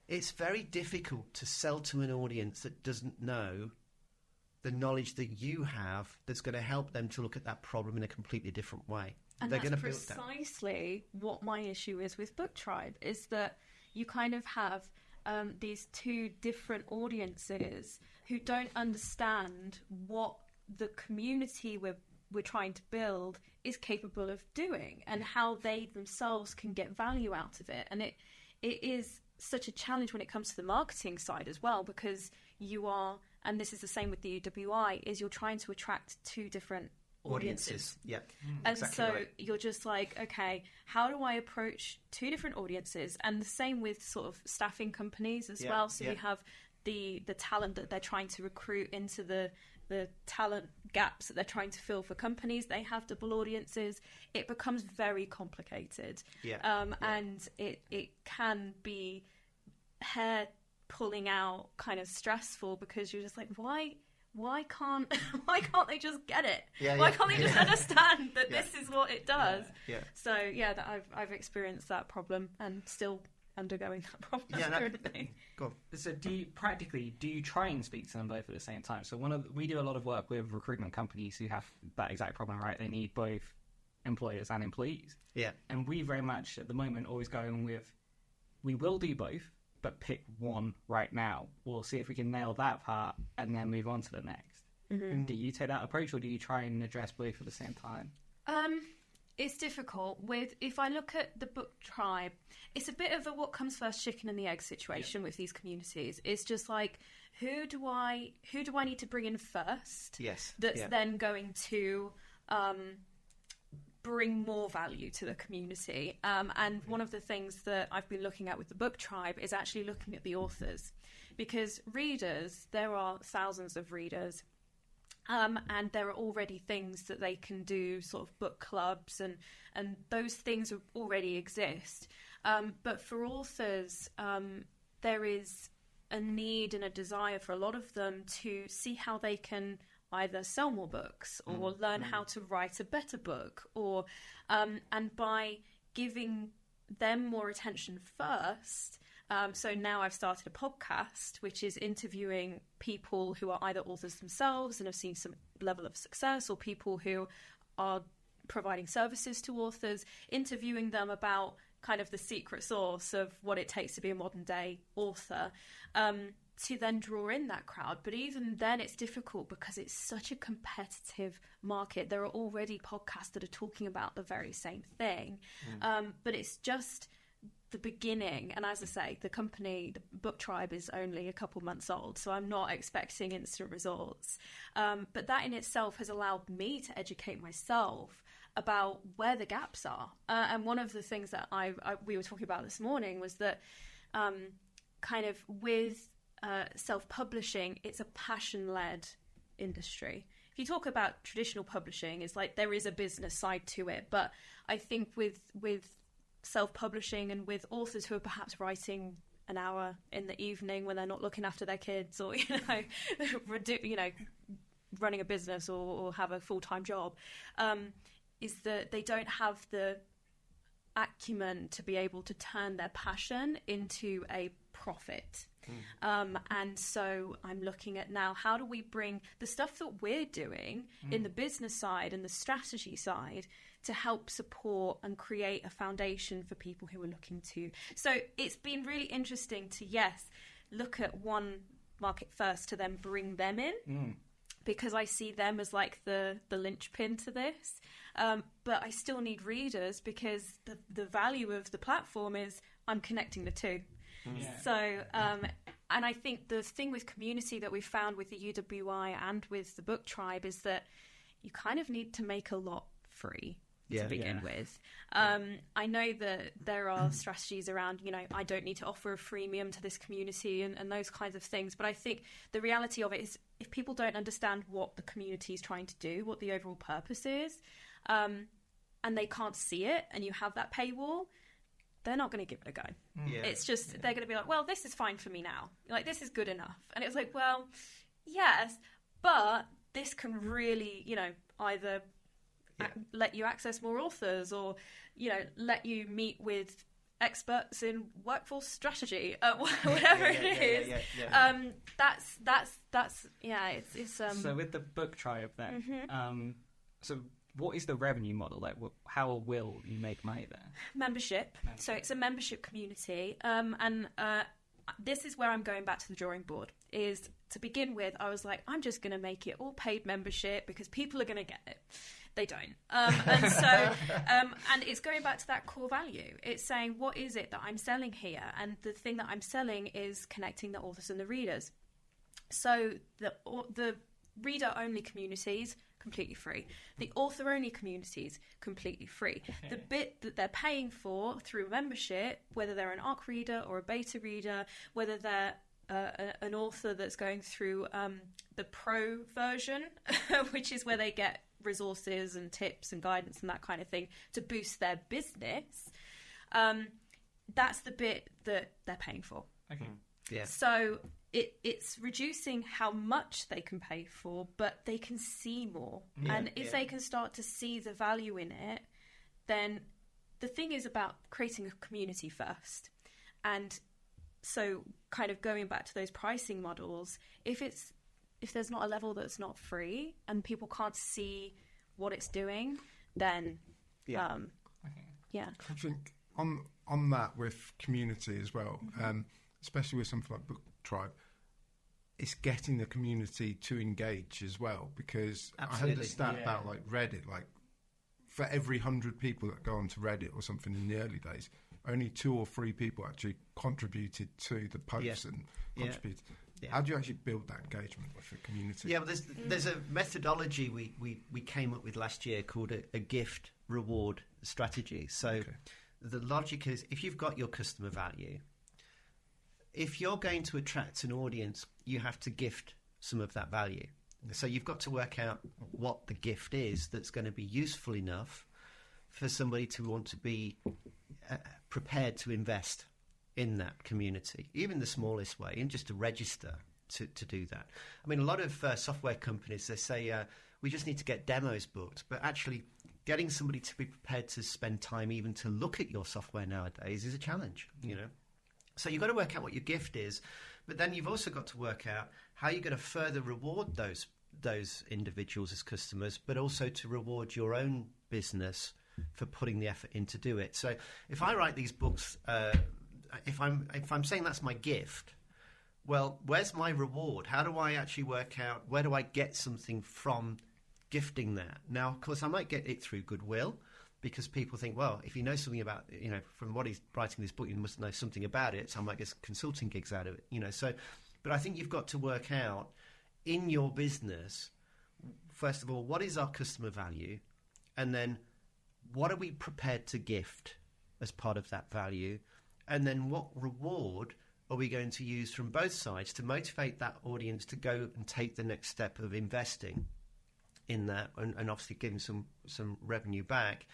it's very difficult to sell to an audience that doesn't know the knowledge that you have that's going to help them to look at that problem in a completely different way. And that's precisely what my issue is with BookTribe, is that you kind of have these two different audiences who don't understand what the community we're trying to build is capable of doing and how they themselves can get value out of it. And it is such a challenge when it comes to the marketing side as well, because you are, and this is the same with the UWI, is you're trying to attract two different audiences. Yeah. And exactly so right. You're just like, okay, how do I approach two different audiences? And the same with sort of staffing companies as well. So we have the talent that they're trying to recruit into the talent gaps that they're trying to fill for companies. They have double audiences. It becomes very complicated. And it can be hair pulling out, kind of stressful, because you're just like, why can't they just get it? Why can't they just understand that this is what it does? So that I've experienced that problem and still undergoing that problem currently. So do you try and speak to them both at the same time? So we do a lot of work with recruitment companies who have that exact problem, right? They need both employers and employees. And we very much at the moment always going with, we will do both, but pick one right now. We'll see if we can nail that part and then move on to the next. Do you take that approach, or do you try and address both at the same time? It's difficult. If I look at the BookTribe, it's a bit of a what comes first, chicken and the egg situation with these communities. It's just like, who do I need to bring in first? That's then going to bring more value to the community. And one of the things that I've been looking at with the BookTribe is actually looking at the authors, because readers, there are thousands of readers. And there are already things that they can do, sort of book clubs, and those things already exist. But for authors, there is a need and a desire for a lot of them to see how they can either sell more books or learn how to write a better book, or and by giving them more attention first. So now I've started a podcast, which is interviewing people who are either authors themselves and have seen some level of success, or people who are providing services to authors, interviewing them about kind of the secret sauce of what it takes to be a modern day author, to then draw in that crowd. But even then it's difficult because it's such a competitive market. There are already podcasts that are talking about the very same thing. But it's just the beginning, and as I say, the BookTribe is only a couple months old, so I'm not expecting instant results. But that in itself has allowed me to educate myself about where the gaps are. And one of the things that we were talking about this morning was that kind of with self-publishing, it's a passion-led industry. If you talk about traditional publishing, it's like there is a business side to it, but I think with self-publishing and with authors who are perhaps writing an hour in the evening when they're not looking after their kids, or running a business or have a full-time job, is that they don't have the acumen to be able to turn their passion into a profit. And so I'm looking at now, how do we bring the stuff that we're doing in the business side and the strategy side to help support and create a foundation for people who are looking to. So it's been really interesting to, look at one market first to then bring them in, because I see them as like the linchpin to this. But I still need readers, because the value of the platform is I'm connecting the two. So, and I think the thing with community that we found with the UWI and with the BookTribe is that you kind of need to make a lot free to begin with. I know that there are strategies around, I don't need to offer a freemium to this community and those kinds of things. But I think the reality of it is, if people don't understand what the community is trying to do, what the overall purpose is, and they can't see it, and you have that paywall, they're not going to give it a go. It's just, they're going to be like, well, this is fine for me now. Like, this is good enough. And it's like, well, yes, but this can really, either let you access more authors, or, let you meet with experts in workforce strategy, whatever it is. It's So with the BookTribe then, so what is the revenue model? Like, how will you make money there? Membership. So it's a membership community. And this is where I'm going back to the drawing board. Is to begin with, I was like, I'm just going to make it all paid membership because people are going to get it. They don't. And so, and it's going back to that core value. It's saying, what is it that I'm selling here? And the thing that I'm selling is connecting the authors and the readers. So the reader-only communities, completely free. The author-only communities, completely free. The bit that they're paying for through membership, whether they're an ARC reader or a beta reader, whether they're an author that's going through the pro version, which is where they get resources and tips and guidance and that kind of thing to boost their business. That's the bit that they're paying for. Okay. Yeah. So it's reducing how much they can pay for, but they can see more. Yeah, and if they can start to see the value in it, then the thing is about creating a community first. And so kind of going back to those pricing models, if there's not a level that's not free and people can't see what it's doing, then Yeah. I think on that with community as well, especially with something like BookTribe, it's getting the community to engage as well, because Absolutely. I heard a stat about like Reddit, like for every 100 people that go onto Reddit or something in the early days, only 2 or 3 people actually contributed to the posts and contributed. Yeah. How do you actually build that engagement with the community? Yeah, well, there's a methodology we came up with last year called a gift reward strategy. So the logic is, if you've got your customer value, if you're going to attract an audience, you have to gift some of that value. So you've got to work out what the gift is that's going to be useful enough for somebody to want to be prepared to invest in that community, even the smallest way, and just to register to do that. I mean, a lot of software companies, they say, we just need to get demos booked, but actually getting somebody to be prepared to spend time even to look at your software nowadays is a challenge, you know. So you've got to work out what your gift is, but then you've also got to work out how you're going to further reward those individuals as customers, but also to reward your own business for putting the effort in to do it. So if I write these books, if I'm saying that's my gift, well, where's my reward? How do I actually work out, where do I get something from gifting that? Now, of course, I might get it through goodwill, because people think, well, if you know something about, you know, from what he's writing this book, you must know something about it, so I might get consulting gigs out of it, you know. So, but I think you've got to work out in your business, first of all, what is our customer value, and then what are we prepared to gift as part of that value, and then what reward are we going to use from both sides to motivate that audience to go and take the next step of investing in that, and obviously giving some revenue back,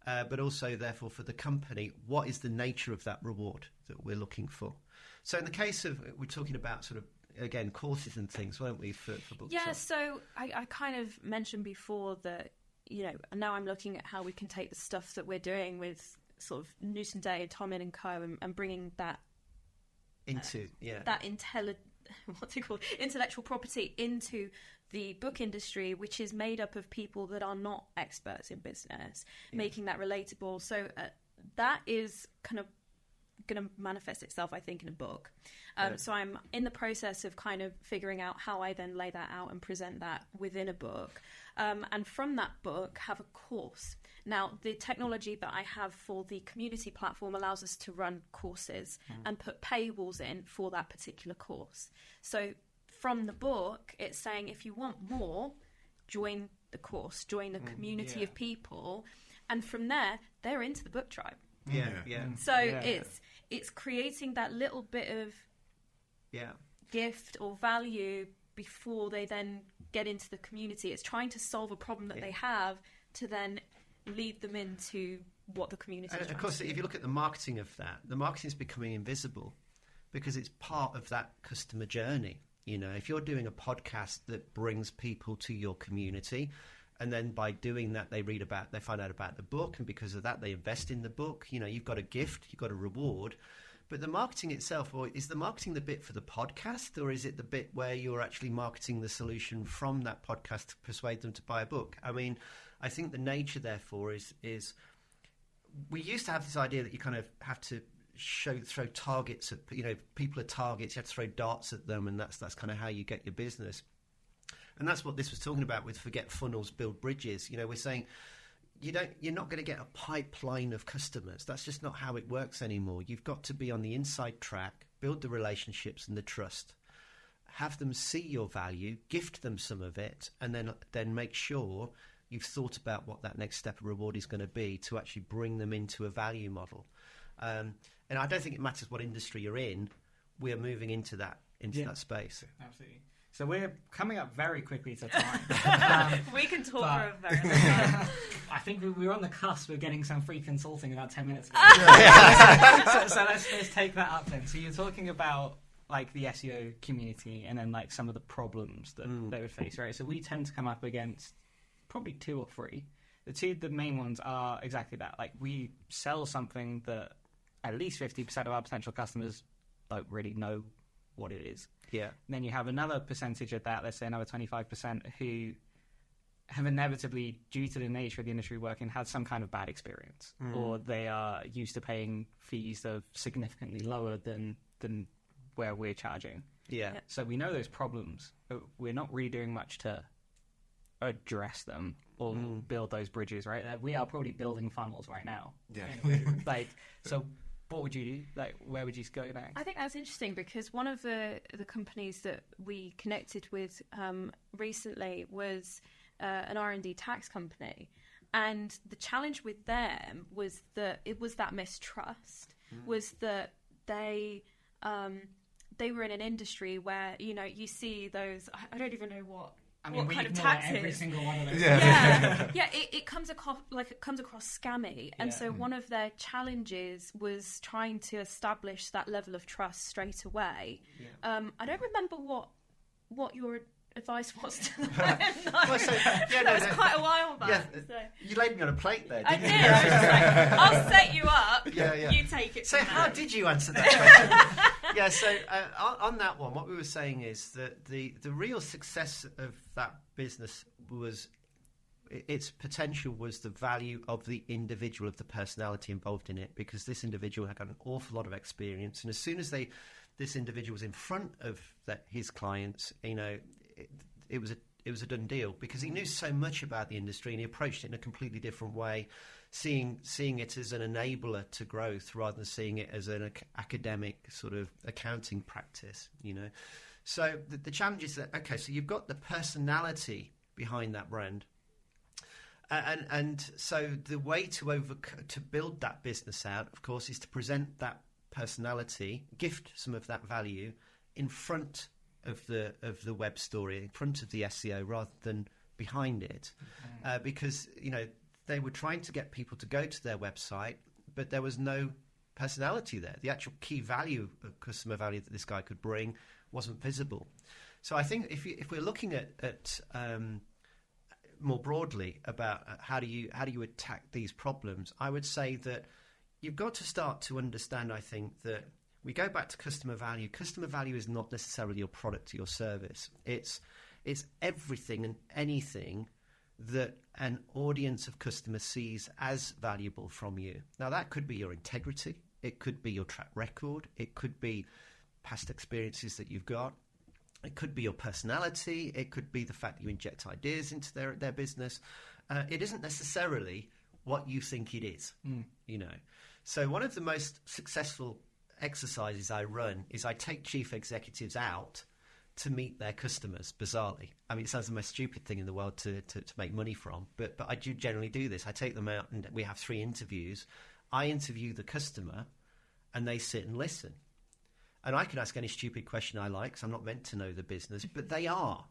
but also therefore for the company, what is the nature of that reward that we're looking for? So in the case of, we're talking about sort of, again, courses and things, weren't we, for BookTribe? Yeah, so I kind of mentioned before that, you know, now I'm looking at how we can take the stuff that we're doing with sort of Newton Day, Tomlin Co, and bringing that into that what's it called, intellectual property into the book industry, which is made up of people that are not experts in business, making that relatable. So that is kind of going to manifest itself, I think, in a book. So I'm in the process of kind of figuring out how I then lay that out and present that within a book. And from that book, have a course. Now, the technology that I have for the community platform allows us to run courses and put paywalls in for that particular course. So from the book, it's saying, if you want more, join the course, join the community of people. And from there, they're into the BookTribe. So it's creating that little bit of gift or value before they then get into the community. It's trying to solve a problem that they have to then lead them into what the community is. And of course, if you look at the marketing of that, the marketing is becoming invisible because it's part of that customer journey. You know, if you're doing a podcast that brings people to your community, and then by doing that, they find out about the book, and because of that, they invest in the book. You know, you've got a gift, you've got a reward. But the marketing itself, or is the marketing the bit for the podcast, or is it the bit where you're actually marketing the solution from that podcast to persuade them to buy a book? I mean, I think the nature, therefore, is we used to have this idea that you kind of have to throw targets at, you know, people are targets, you have to throw darts at them, and that's kind of how you get your business. And that's what this was talking about with forget funnels, build bridges. You know, we're saying you're not going to get a pipeline of customers. That's just not how it works anymore. You've got to be on the inside track, build the relationships and the trust, have them see your value, gift them some of it, and then make sure you've thought about what that next step of reward is going to be to actually bring them into a value model. And I don't think it matters what industry you're in. We are moving into that into that space. Absolutely. So we're coming up very quickly to time. We can talk for a very long time. I think we were on the cusp of getting some free consulting about 10 minutes ago. So let's take that up then. So you're talking about like the SEO community and then like some of the problems that they would face, right? So we tend to come up against probably 2 or 3. The main ones are exactly that. Like we sell something that at least 50% of our potential customers don't really know what it is. Yeah. And then you have another percentage of that, let's say another 25%, who have inevitably, due to the nature of the industry working, had some kind of bad experience, or they are used to paying fees that are significantly lower than where we're charging. Yeah. So we know those problems, but we're not really doing much to address them or build those bridges, right? We are probably building funnels right now. Yeah. So what would you do? Like, where would you go next? I think that's interesting because one of the companies that we connected with recently was an R&D tax company, and the challenge with them was that it was that mistrust, was that they were in an industry where you see those. I don't even know what. I mean, what we kind of ignore taxes. every single one of those. Yeah, it comes across scammy, and so one of their challenges was trying to establish that level of trust straight away. Yeah. I don't remember what your advice was to them. That was quite a while back. Yeah, so. You laid me on a plate there, didn't you? I did. I was just like, I'll set you up. Yeah. You take it. So how did you answer that question? Yeah, so on that one, what we were saying is that the real success of that business was its potential was the value of the individual, of the personality involved in it, because this individual had got an awful lot of experience, and as soon as this individual was in front of his clients, it was a done deal, because he knew so much about the industry and he approached it in a completely different way, seeing it as an enabler to growth rather than seeing it as an academic sort of accounting practice. So the challenge is that, okay, so you've got the personality behind that brand, and so the way to build that business out, of course, is to present that personality, gift some of that value in front of the web story, in front of the SEO rather than behind it, because they were trying to get people to go to their website, but there was no personality there. The actual key value, customer value that this guy could bring, wasn't visible. So I think if we're looking at more broadly about how do you attack these problems, I would say that you've got to start to understand, I think, that we go back to customer value. Customer value is not necessarily your product or your service. It's everything and anything that an audience of customers sees as valuable from you. Now, that could be your integrity. It could be your track record. It could be past experiences that you've got. It could be your personality. It could be the fact that you inject ideas into their business. It isn't necessarily what you think it is, So one of the most successful exercises I run is I take chief executives out to meet their customers, bizarrely. I mean, it sounds the most stupid thing in the world to make money from, but I do generally do this. I take them out and we have 3 interviews. I interview the customer and they sit and listen. And I can ask any stupid question I like, because I'm not meant to know the business, but they are,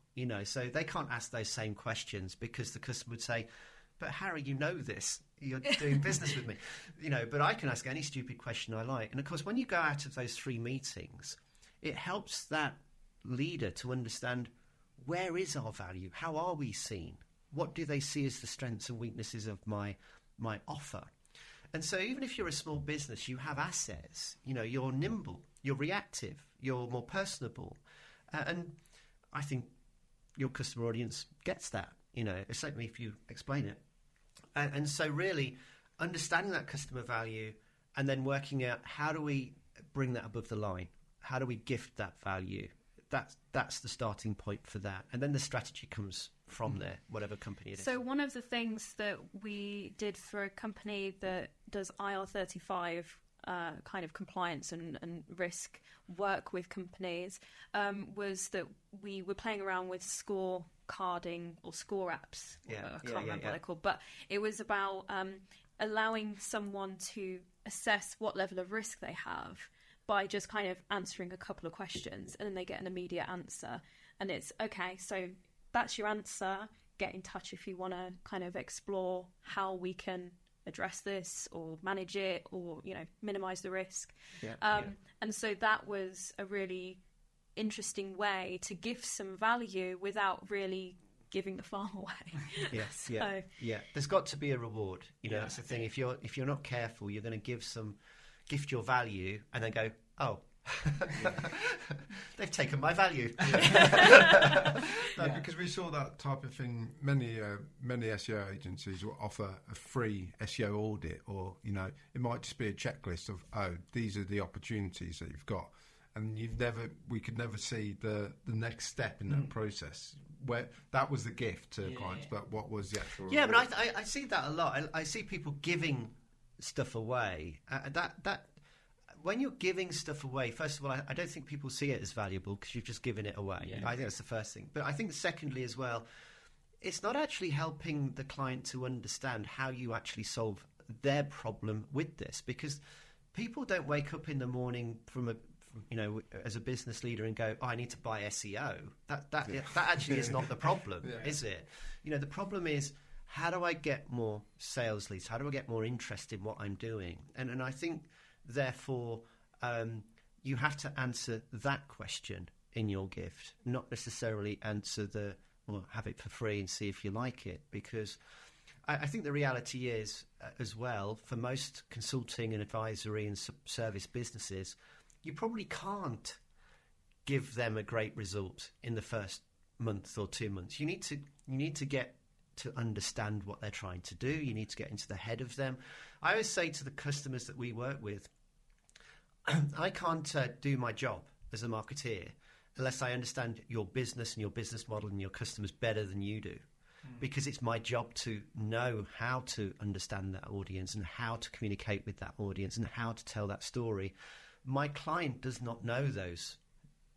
so they can't ask those same questions because the customer would say, but Harry, you know this. You're doing business with me. But I can ask any stupid question I like. And of course, when you go out of those 3 meetings, it helps that leader to understand, where is our value? How are we seen? What do they see as the strengths and weaknesses of my offer? And so even if you're a small business, you have assets. You're nimble, you're reactive, you're more personable. And I think your customer audience gets that, certainly if you explain it. And so really understanding that customer value and then working out, how do we bring that above the line? How do we gift that value? That's the starting point for that. And then the strategy comes from there, whatever company it is. So one of the things that we did for a company that does IR35 kind of compliance and risk work with companies was that we were playing around with score carding or score apps. I can't remember what they're called, but it was about allowing someone to assess what level of risk they have by just kind of answering a couple of questions, and then they get an immediate answer. And it's, okay, so that's your answer. Get in touch if you want to kind of explore how we can address this or manage it or, you know, minimize the risk. And so that was a really interesting way to give some value without really giving the farm away. There's got to be a reward. You know, that's the thing. If you're not careful, you're going to gift your value and then go, oh, they've taken my value. Because we saw that type of thing. Many SEO agencies will offer a free SEO audit, or, you know, it might just be a checklist of, oh, these are the opportunities that you've got, and we could never see the next step in that process. Where that was the gift to clients, but what was the actual? Yeah, but I see that a lot. I see people giving stuff away. That when you're giving stuff away, first of all, I don't think people see it as valuable because you've just given it away. I think that's the first thing. But I think secondly as well, it's not actually helping the client to understand how you actually solve their problem with this, because people don't wake up in the morning as a business leader and go, oh, I need to buy SEO. That actually is not the problem, is it? You know, the problem is, how do I get more sales leads? How do I get more interest in what I'm doing? And I think, therefore, you have to answer that question in your gift, not necessarily answer have it for free and see if you like it, because I think the reality is, as well, for most consulting and advisory and service businesses, you probably can't give them a great result in the first month or 2 months. You need to get to understand what they're trying to do. You need to get into the head of them. I always say to the customers that we work with, I can't do my job as a marketeer unless I understand your business and your business model and your customers better than you do. Because it's my job to know how to understand that audience and how to communicate with that audience and how to tell that story. My client does not know those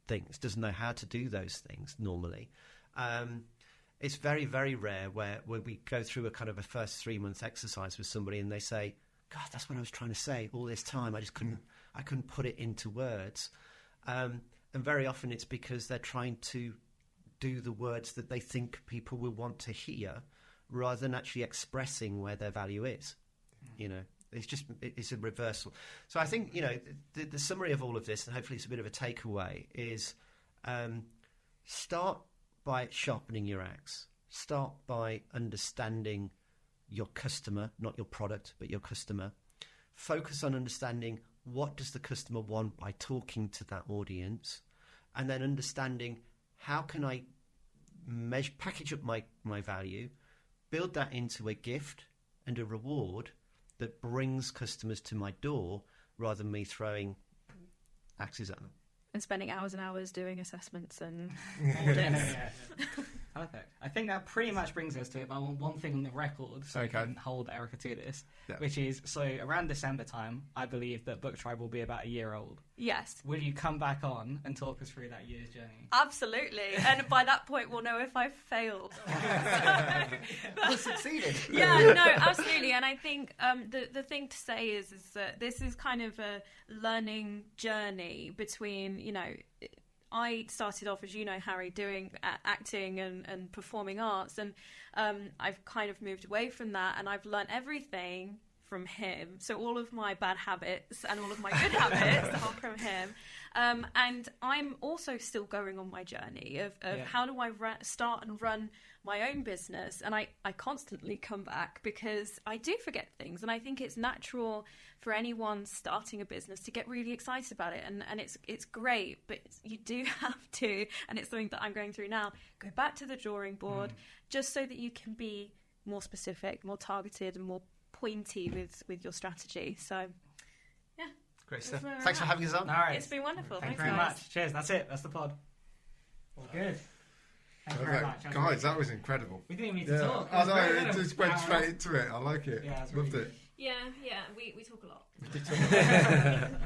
things, doesn't know how to do those things normally. It's very, very rare where we go through a kind of a first 3-month exercise with somebody and they say, God, that's what I was trying to say all this time. I just couldn't put it into words. And very often it's because they're trying to do the words that they think people will want to hear rather than actually expressing where their value is, you know. It's a reversal. So I think, you know, the summary of all of this, and hopefully it's a bit of a takeaway, is start by sharpening your axe. Start by understanding your customer, not your product, but your customer. Focus on understanding what does the customer want by talking to that audience, and then understanding how can I package up my value, build that into a gift and a reward that brings customers to my door rather than me throwing axes at them. And spending hours and hours doing assessments and audits. Perfect. I think that pretty much brings us to one thing on the record, so I can hold Erica to this, which is, so around December time, I believe that BookTribe will be about a year old. Yes. Will you come back on and talk us through that year's journey? Absolutely. And by that point, we'll know if I've failed. Or succeeded. Yeah, no, absolutely. And I think the thing to say is that this is kind of a learning journey between, you know, I started off, as you know, Harry, doing acting and performing arts, and I've kind of moved away from that, and I've learned everything from him. So all of my bad habits and all of my good habits are from him. And I'm also still going on my journey of how do I start and run my own business. And I constantly come back because I do forget things. And I think it's natural for anyone starting a business to get really excited about it. And it's great, but you do have to, and it's something that I'm going through now, go back to the drawing board just so that you can be more specific, more targeted and more pointy with your strategy. So, yeah. Great stuff. Thanks for having us on. All right. It's been wonderful. Thanks very much. Cheers. That's it. That's the pod. All good. Thank you very much. Guys, that was incredible. We didn't even need to talk. I know, it just went straight into it. I like it. Yeah, loved it. Yeah, we talk a lot. We did talk a lot.